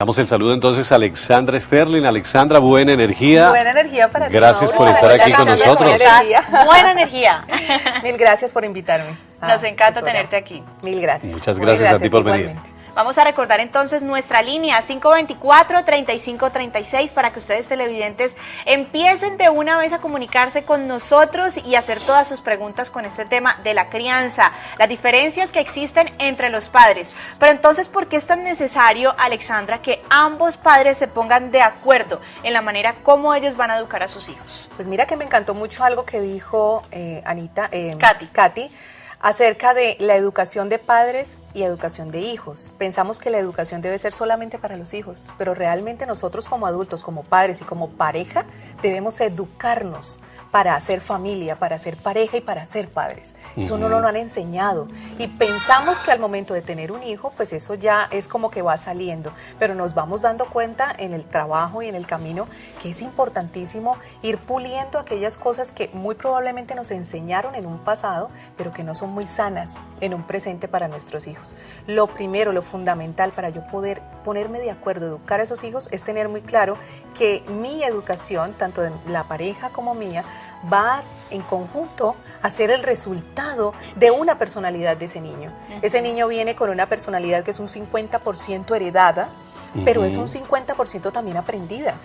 Damos el saludo entonces a Alexandra Sterling. Alexandra, buena energía. Buena energía para ti. Gracias por estar aquí con nosotros. Buena energía. Mil gracias por invitarme. Nos encanta tenerte aquí. Mil gracias. Muchas gracias a ti por venir. Vamos a recordar entonces nuestra línea 524-3536 para que ustedes televidentes empiecen de una vez a comunicarse con nosotros y hacer todas sus preguntas con este tema de la crianza, las diferencias que existen entre los padres. Pero entonces, ¿por qué es tan necesario, Alexandra, que ambos padres se pongan de acuerdo en la manera como ellos van a educar a sus hijos? Pues mira que me encantó mucho algo que dijo Katy, acerca de la educación de padres y educación de hijos. Pensamos que la educación debe ser solamente para los hijos, pero realmente nosotros como adultos, como padres y como pareja, debemos educarnos para hacer familia, para ser pareja y para ser padres. Eso no nos lo han enseñado. Y pensamos que al momento de tener un hijo, pues eso ya es como que va saliendo. Pero nos vamos dando cuenta en el trabajo y en el camino que es importantísimo ir puliendo aquellas cosas que muy probablemente nos enseñaron en un pasado, pero que no son muy sanas en un presente para nuestros hijos. Lo primero, lo fundamental para yo poder ponerme de acuerdo, educar a esos hijos, es tener muy claro que mi educación, tanto de la pareja como mía, va en conjunto a ser el resultado de una personalidad de ese niño. Ese niño viene con una personalidad que es un 50% heredada, pero es un 50% también aprendida.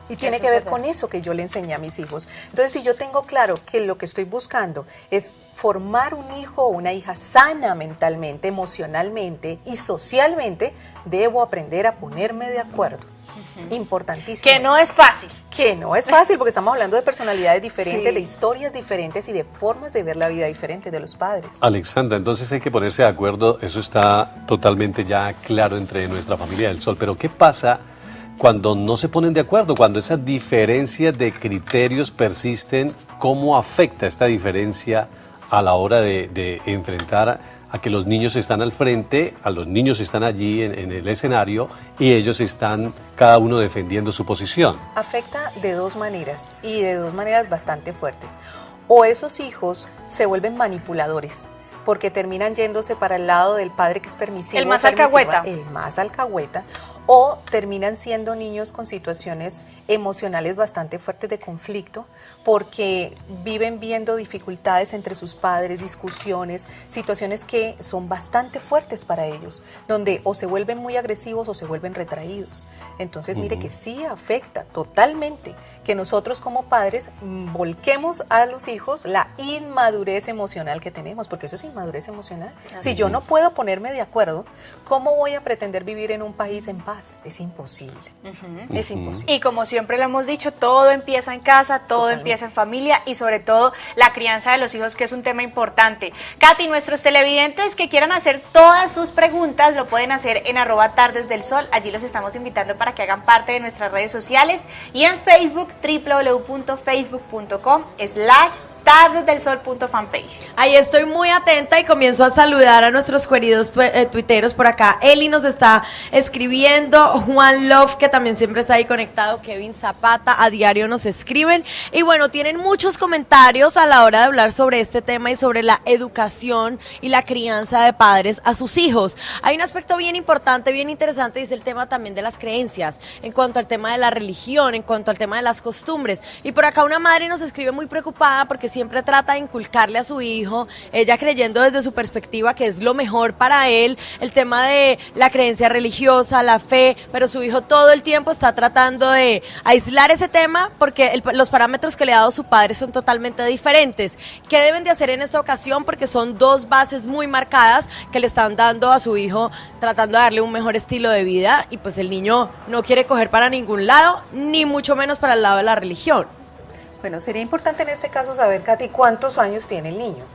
Y tiene que ver con eso que yo le enseñé a mis hijos. Entonces, si yo tengo claro que lo que estoy buscando es formar un hijo o una hija sana mentalmente, emocionalmente y socialmente, debo aprender a ponerme de acuerdo. Importantísimo. Que no es fácil. Que no es fácil porque estamos hablando de personalidades diferentes, de historias diferentes y de formas de ver la vida diferentes de los padres. Alexandra, entonces hay que ponerse de acuerdo, eso está totalmente ya claro entre nuestra familia del Sol, pero ¿qué pasa cuando no se ponen de acuerdo, cuando esa diferencia de criterios persisten? ¿Cómo afecta esta diferencia a la hora de enfrentar a que los niños están al frente, a los niños están allí en el escenario y ellos están cada uno defendiendo su posición? Afecta de dos maneras y de dos maneras bastante fuertes. O esos hijos se vuelven manipuladores porque terminan yéndose para el lado del padre que es permisivo. El más alcahueta. El más alcahueta. O terminan siendo niños con situaciones emocionales bastante fuertes de conflicto porque viven viendo dificultades entre sus padres, discusiones, situaciones que son bastante fuertes para ellos, donde o se vuelven muy agresivos o se vuelven retraídos. Entonces, mire que sí afecta totalmente que nosotros como padres volquemos a los hijos la inmadurez emocional que tenemos, porque eso es inmadurez emocional. Si yo no puedo ponerme de acuerdo, ¿cómo voy a pretender vivir en un país en paz? Es imposible. Es imposible. Y como siempre lo hemos dicho, todo empieza en casa, todo empieza en familia y sobre todo la crianza de los hijos, que es un tema importante. Katy, nuestros televidentes que quieran hacer todas sus preguntas lo pueden hacer en @tardesdelsol. Allí los estamos invitando para que hagan parte de nuestras redes sociales y en Facebook www.facebook.com/tardesdelsol.fanpage. Ahí estoy muy atenta y comienzo a saludar a nuestros queridos tuiteros por acá. Eli nos está escribiendo, Juan Love, que también siempre está ahí conectado, Kevin Zapata, a diario nos escriben. Y bueno, tienen muchos comentarios a la hora de hablar sobre este tema y sobre la educación y la crianza de padres a sus hijos. Hay un aspecto bien importante, bien interesante, y es el tema también de las creencias, en cuanto al tema de la religión, en cuanto al tema de las costumbres. Y por acá una madre nos escribe muy preocupada porque siempre trata de inculcarle a su hijo, ella creyendo desde su perspectiva que es lo mejor para él, el tema de la creencia religiosa, la fe, pero su hijo todo el tiempo está tratando de aislar ese tema porque los parámetros que le ha dado su padre son totalmente diferentes. ¿Qué deben de hacer en esta ocasión? Porque son dos bases muy marcadas que le están dando a su hijo, tratando de darle un mejor estilo de vida, y pues el niño no quiere coger para ningún lado, ni mucho menos para el lado de la religión. Bueno, sería importante en este caso saber, Katy, cuántos años tiene el niño,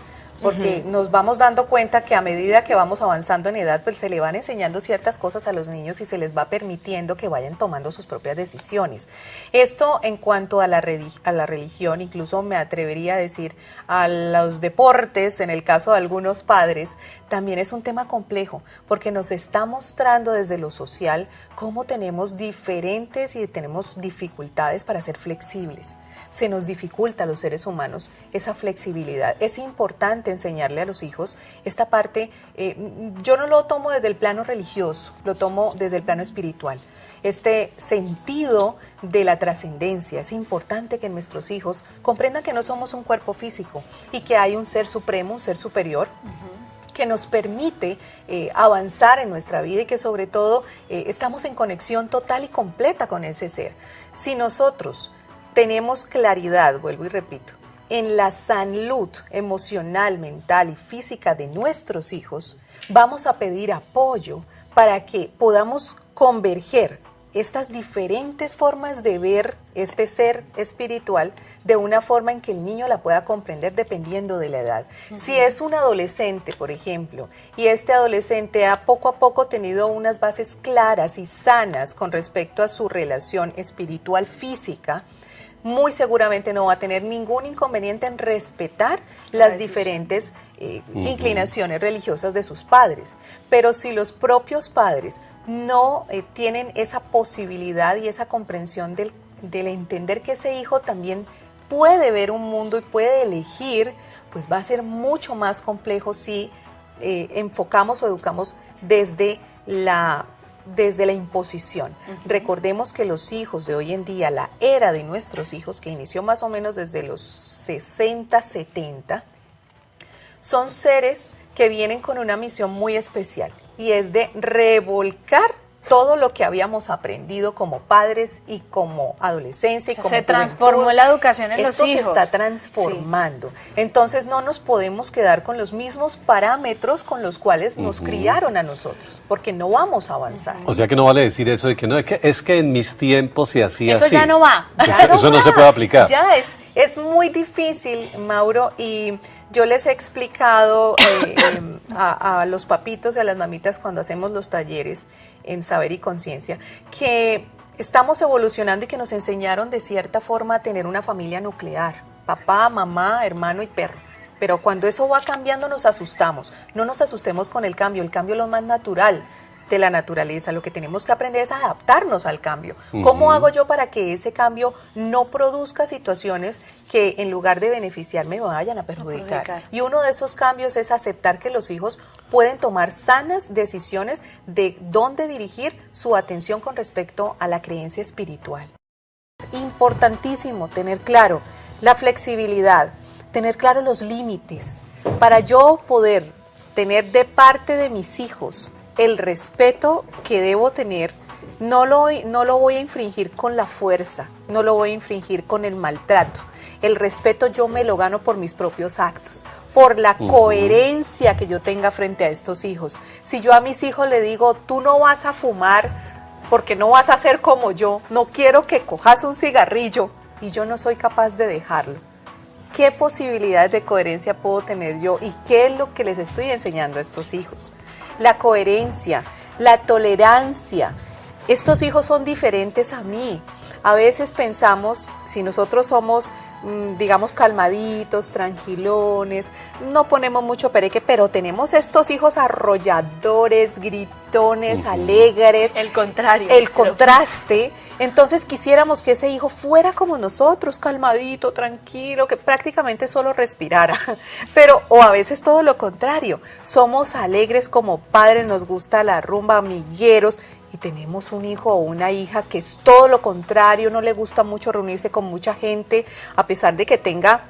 porque nos vamos dando cuenta que a medida que vamos avanzando en edad, pues se le van enseñando ciertas cosas a los niños y se les va permitiendo que vayan tomando sus propias decisiones. Esto en cuanto a la religión, incluso me atrevería a decir a los deportes, en el caso de algunos padres, también es un tema complejo, porque nos está mostrando desde lo social cómo tenemos diferentes y tenemos dificultades para ser flexibles. Se nos dificulta a los seres humanos esa flexibilidad. Es importante importante enseñarle a los hijos esta parte. Yo no lo tomo desde el plano religioso, lo tomo desde el plano espiritual. Este sentido de la trascendencia. Es importante que nuestros hijos comprendan que no somos un cuerpo físico y que hay un ser supremo, un ser superior, que nos permite avanzar en nuestra vida y que sobre todo estamos en conexión total y completa con ese ser. Si nosotros tenemos claridad, vuelvo y repito, en la salud emocional, mental y física de nuestros hijos, vamos a pedir apoyo para que podamos converger estas diferentes formas de ver este ser espiritual de una forma en que el niño la pueda comprender dependiendo de la edad. Si es un adolescente, por ejemplo, y este adolescente ha poco a poco tenido unas bases claras y sanas con respecto a su relación espiritual física, muy seguramente no va a tener ningún inconveniente en respetar las diferentes inclinaciones religiosas de sus padres. Pero si los propios padres no tienen esa posibilidad y esa comprensión del entender que ese hijo también puede ver un mundo y puede elegir, pues va a ser mucho más complejo si enfocamos o educamos desde la imposición. Recordemos que los hijos de hoy en día, la era de nuestros hijos, que inició más o menos desde los 60, 70, son seres que vienen con una misión muy especial y es de revolcar todo lo que habíamos aprendido como padres y como adolescencia y como se transformó la educación en los hijos. Esto se está transformando. Sí. Entonces no nos podemos quedar con los mismos parámetros con los cuales nos criaron a nosotros, porque no vamos a avanzar. O sea que no vale decir eso de que no, es que en mis tiempos se hacía así. Eso ya no va. Eso no se puede aplicar. Ya es muy difícil, Mauro, y yo les he explicado a los papitos y a las mamitas cuando hacemos los talleres en Saber y Conciencia, que estamos evolucionando y que nos enseñaron de cierta forma a tener una familia nuclear, papá, mamá, hermano y perro. Pero cuando eso va cambiando nos asustamos. No nos asustemos con el cambio es lo más natural de la naturaleza. Lo que tenemos que aprender es adaptarnos al cambio. ¿Cómo hago yo para que ese cambio no produzca situaciones que en lugar de beneficiarme me vayan a perjudicar? Y uno de esos cambios es aceptar que los hijos pueden tomar sanas decisiones de dónde dirigir su atención con respecto a la creencia espiritual. Es importantísimo tener claro la flexibilidad, tener claro los límites, para yo poder tener de parte de mis hijos el respeto que debo tener. No lo voy a infringir con la fuerza, no lo voy a infringir con el maltrato. El respeto yo me lo gano por mis propios actos, por la coherencia que yo tenga frente a estos hijos. Si yo a mis hijos le digo, tú no vas a fumar porque no vas a ser como yo, no quiero que cojas un cigarrillo, y yo no soy capaz de dejarlo, ¿qué posibilidades de coherencia puedo tener yo? ¿Y qué es lo que les estoy enseñando a estos hijos? La coherencia, la tolerancia. Estos hijos son diferentes a mí. A veces pensamos, si nosotros somos, digamos, calmaditos, tranquilones, no ponemos mucho pereque, pero tenemos estos hijos arrolladores, gritones, alegres. El contrario. El contraste. Entonces quisiéramos que ese hijo fuera como nosotros, calmadito, tranquilo, que prácticamente solo respirara. Pero, o a veces todo lo contrario. Somos alegres como padres, nos gusta la rumba, amigueros, y tenemos un hijo o una hija que es todo lo contrario, no le gusta mucho reunirse con mucha gente, a pesar de que tenga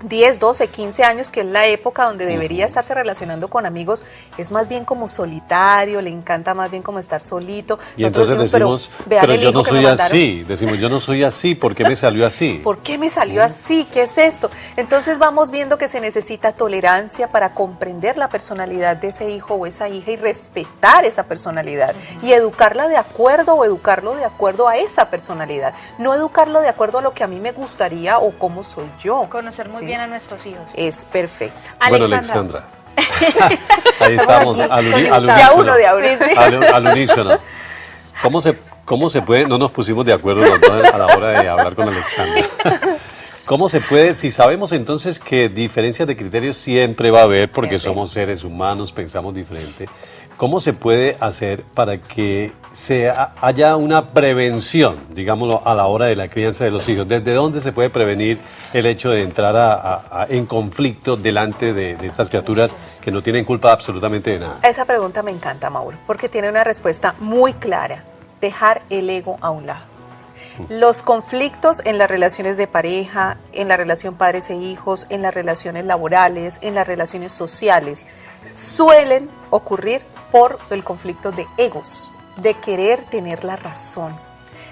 10, 12, 15 años, que es la época donde debería estarse relacionando con amigos, es más bien como solitario, le encanta más bien como estar solito. Y nosotros entonces decimos, pero yo no soy así, decimos, yo no soy así, ¿por qué me salió así? ¿Por qué me salió así? ¿Qué es esto? Entonces vamos viendo que se necesita tolerancia para comprender la personalidad de ese hijo o esa hija y respetar esa personalidad y educarla de acuerdo o educarlo de acuerdo a esa personalidad, no educarlo de acuerdo a lo que a mí me gustaría o cómo soy yo. Conocer muy bien a nuestros hijos. Es perfecto. Bueno, Alexandra. Ahí estamos, al unísono. ¿Cómo se puede? No nos pusimos de acuerdo a la hora de hablar con Alexandra. ¿Cómo se puede, si sabemos entonces que diferencias de criterios siempre va a haber, porque Siempre. somos seres humanos, pensamos diferente, ¿cómo se puede hacer para que haya una prevención, digámoslo, a la hora de la crianza de los hijos? ¿Desde dónde se puede prevenir el hecho de entrar en conflicto delante de estas criaturas que no tienen culpa absolutamente de nada? Esa pregunta me encanta, Mauro, porque tiene una respuesta muy clara. Dejar el ego a un lado. Los conflictos en las relaciones de pareja, en la relación padres e hijos, en las relaciones laborales, en las relaciones sociales, suelen ocurrir por el conflicto de egos, de querer tener la razón.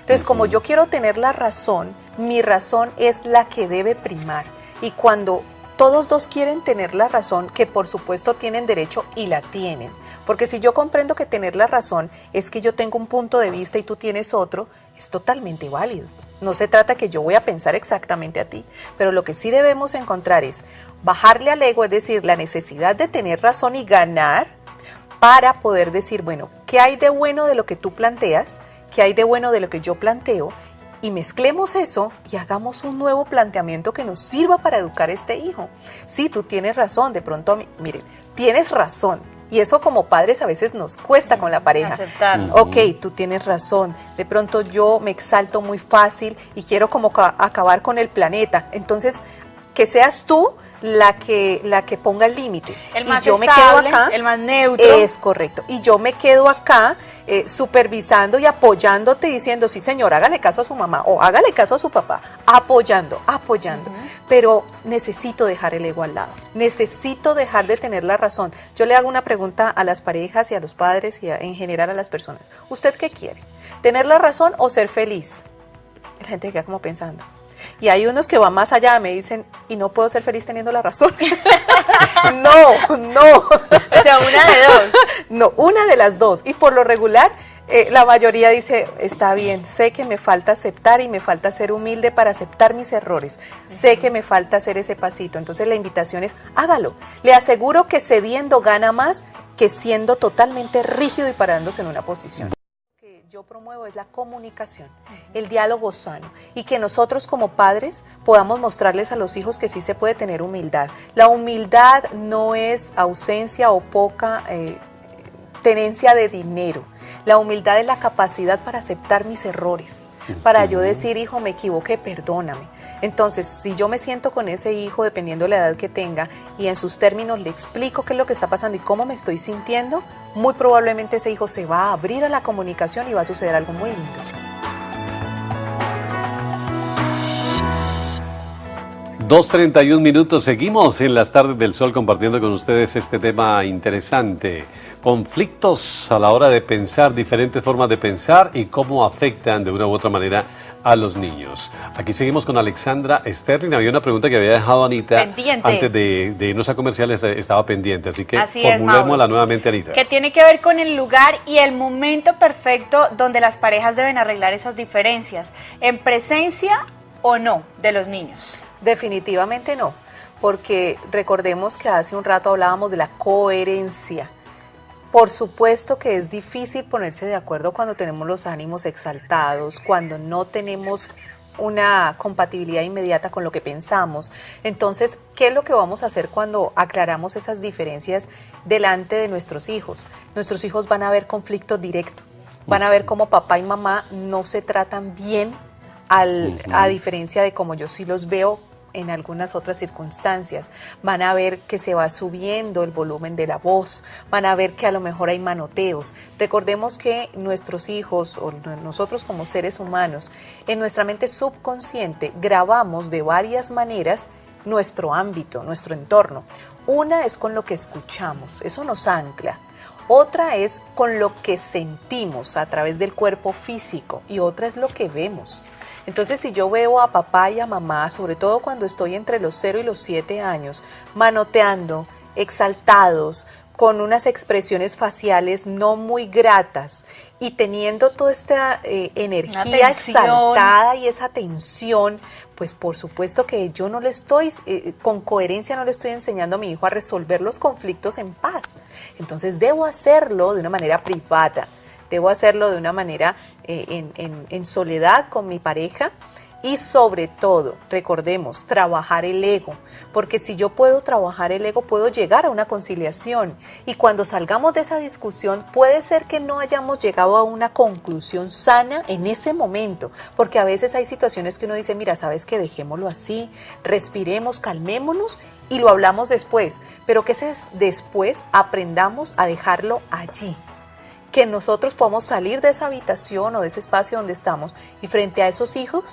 Entonces, como yo quiero tener la razón, mi razón es la que debe primar. Y cuando todos dos quieren tener la razón, que por supuesto tienen derecho y la tienen, porque si yo comprendo que tener la razón es que yo tengo un punto de vista y tú tienes otro, es totalmente válido. No se trata que yo voy a pensar exactamente a ti, pero lo que sí debemos encontrar es bajarle al ego, es decir, la necesidad de tener razón y ganar para poder decir, bueno, ¿qué hay de bueno de lo que tú planteas? ¿Qué hay de bueno de lo que yo planteo? Y mezclemos eso y hagamos un nuevo planteamiento que nos sirva para educar a este hijo. Sí, tú tienes razón, de pronto, miren, tienes razón. Y eso como padres a veces nos cuesta con la pareja. Aceptarlo. Ok, tú tienes razón. De pronto yo me exalto muy fácil y quiero como acabar con el planeta. Entonces, que seas tú la que ponga el límite. El más y yo estable, me quedo acá, el más neutro. Es correcto. Y yo me quedo acá supervisando y apoyándote diciendo, sí señor, hágale caso a su mamá o hágale caso a su papá. Apoyando. Pero necesito dejar el ego al lado. Necesito dejar de tener la razón. Yo le hago una pregunta a las parejas y a los padres y en general a las personas. ¿Usted qué quiere? ¿Tener la razón o ser feliz? La gente queda como pensando. Y hay unos que van más allá, me dicen, y no puedo ser feliz teniendo la razón. No. O sea, una de dos. No, una de las dos. Y por lo regular, la mayoría dice, está bien, sé que me falta aceptar y me falta ser humilde para aceptar mis errores. Sé que me falta hacer ese pasito. Entonces la invitación es, hágalo. Le aseguro que cediendo gana más que siendo totalmente rígido y parándose en una posición. Yo promuevo es la comunicación, el diálogo sano y que nosotros como padres podamos mostrarles a los hijos que sí se puede tener humildad. La humildad no es ausencia o poca tenencia de dinero. La humildad es la capacidad para aceptar mis errores, para yo decir, hijo, me equivoqué, perdóname. Entonces, si yo me siento con ese hijo, dependiendo de la edad que tenga, y en sus términos le explico qué es lo que está pasando y cómo me estoy sintiendo, muy probablemente ese hijo se va a abrir a la comunicación y va a suceder algo muy lindo. 2:31 minutos, seguimos en las tardes del sol compartiendo con ustedes este tema interesante. Conflictos a la hora de pensar, diferentes formas de pensar y cómo afectan de una u otra manera a los niños. Aquí seguimos con Alexandra Sterling. Había una pregunta que había dejado Anita pendiente. Antes de irnos a comerciales, estaba pendiente, así que Así formulémosla nuevamente, Anita. Que tiene que ver con el lugar y el momento perfecto donde las parejas deben arreglar esas diferencias, en presencia o no de los niños. Definitivamente no, porque recordemos que hace un rato hablábamos de la coherencia. Por supuesto que es difícil ponerse de acuerdo cuando tenemos los ánimos exaltados, cuando no tenemos una compatibilidad inmediata con lo que pensamos. Entonces, ¿qué es lo que vamos a hacer cuando aclaramos esas diferencias delante de nuestros hijos? Nuestros hijos van a ver conflicto directo, van a ver cómo papá y mamá no se tratan bien, a diferencia de como yo sí los veo en algunas otras circunstancias. Van a ver que se va subiendo el volumen de la voz, van a ver que a lo mejor hay manoteos. Recordemos que nuestros hijos o nosotros como seres humanos, en nuestra mente subconsciente grabamos de varias maneras nuestro ámbito, nuestro entorno. Una es con lo que escuchamos, eso nos ancla. Otra es con lo que sentimos a través del cuerpo físico y otra es lo que vemos. Entonces, si yo veo a papá y a mamá, sobre todo cuando estoy entre los 0 y los 7 años, manoteando, exaltados, con unas expresiones faciales no muy gratas y teniendo toda esta energía exaltada y esa tensión, pues por supuesto que yo no le estoy, con coherencia no le estoy enseñando a mi hijo a resolver los conflictos en paz. Entonces debo hacerlo de una manera privada. Debo hacerlo de una manera en soledad con mi pareja Y sobre todo, recordemos, trabajar el ego, porque si yo puedo trabajar el ego, puedo llegar a una conciliación. Y cuando salgamos de esa discusión, puede ser que no hayamos llegado a una conclusión sana en ese momento, porque a veces hay situaciones que uno dice, mira, ¿sabes qué? Dejémoslo así, respiremos, calmémonos y lo hablamos después. Pero que ese después aprendamos a dejarlo allí. Que nosotros podamos salir de esa habitación o de ese espacio donde estamos y frente a esos hijos,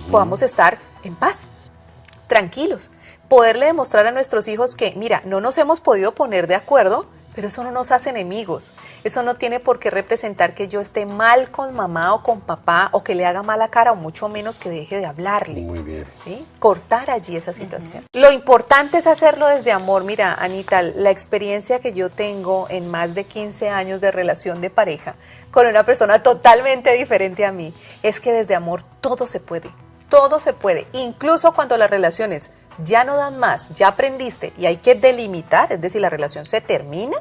podamos estar en paz, tranquilos, poderle demostrar a nuestros hijos que, mira, no nos hemos podido poner de acuerdo, pero eso no nos hace enemigos, eso no tiene por qué representar que yo esté mal con mamá o con papá o que le haga mala cara o mucho menos que deje de hablarle. Muy bien. ¿Sí? Cortar allí esa situación. Lo importante es hacerlo desde amor. Mira, Anita, la experiencia que yo tengo en más de 15 años de relación de pareja con una persona totalmente diferente a mí, es que desde amor todo se puede. Todo se puede, incluso cuando las relaciones ya no dan más, ya aprendiste y hay que delimitar, es decir, la relación se termina,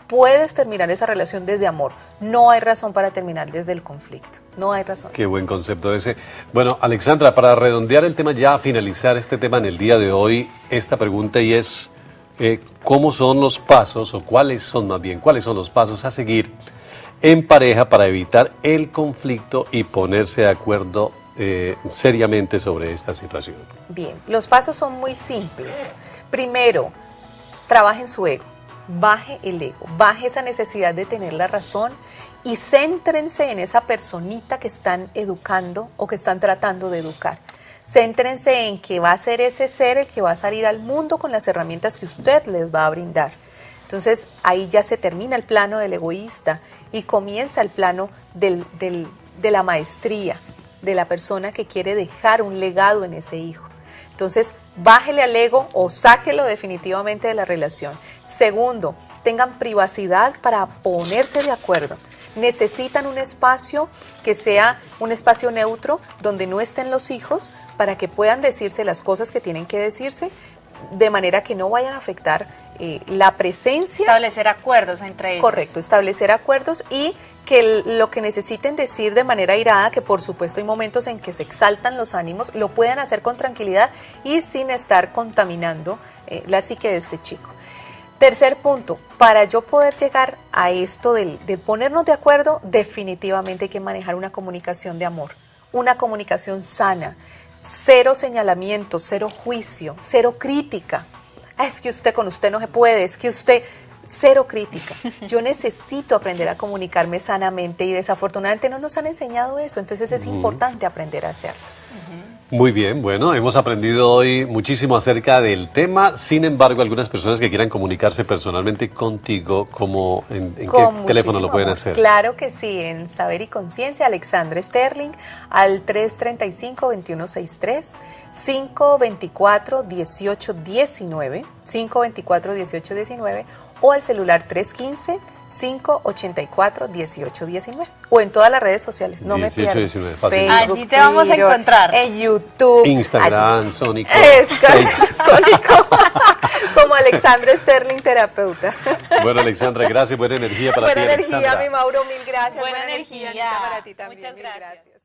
puedes terminar esa relación desde amor. No hay razón para terminar desde el conflicto, no hay razón. Qué buen concepto ese. Bueno, Alexandra, para redondear el tema, ya finalizar este tema en el día de hoy, esta pregunta y es, ¿cómo son los pasos o cuáles son los pasos a seguir en pareja para evitar el conflicto y ponerse de acuerdo seriamente sobre esta situación? Bien, los pasos son muy simples. Primero, trabajen su ego, baje el ego, baje esa necesidad de tener la razón y céntrense en esa personita que están educando o que están tratando de educar. Céntrense en que va a ser ese ser el que va a salir al mundo con las herramientas que usted les va a brindar. Entonces ahí ya se termina el plano del egoísta y comienza el plano de la maestría, de la persona que quiere dejar un legado en ese hijo. Entonces, bájele al ego o sáquelo definitivamente de la relación. Segundo, tengan privacidad para ponerse de acuerdo. Necesitan un espacio que sea un espacio neutro, donde no estén los hijos, para que puedan decirse las cosas que tienen que decirse, de manera que no vayan a afectar la presencia. Establecer acuerdos entre ellos. Correcto, establecer acuerdos y que lo que necesiten decir de manera airada, que por supuesto hay momentos en que se exaltan los ánimos, lo puedan hacer con tranquilidad y sin estar contaminando la psique de este chico. Tercer punto, para yo poder llegar a esto de ponernos de acuerdo, definitivamente hay que manejar una comunicación de amor, una comunicación sana, cero señalamiento, cero juicio, cero crítica. Es que usted con usted no se puede, es que usted... Cero crítica. Yo necesito aprender a comunicarme sanamente y desafortunadamente no nos han enseñado eso, entonces es importante aprender a hacerlo. Muy bien, bueno, hemos aprendido hoy muchísimo acerca del tema. Sin embargo, algunas personas que quieran comunicarse personalmente contigo, ¿en qué teléfono lo pueden hacer? Claro que sí, en Saber y Conciencia, Alexandra Sterling, al 335-2163, 524-1819, 524-1819, o al celular 315-584-1819, o en todas las redes sociales, no 1819, me pierdan. Allí te vamos a encontrar. En YouTube, Instagram, Sónico. Sónico, como Alexandra Sterling, terapeuta. Bueno, Alexandra, gracias, buena energía para ti, Buena energía, Alexandra. mi Mauro, mil gracias. Buena energía Anita, para ti también, Muchas mil gracias.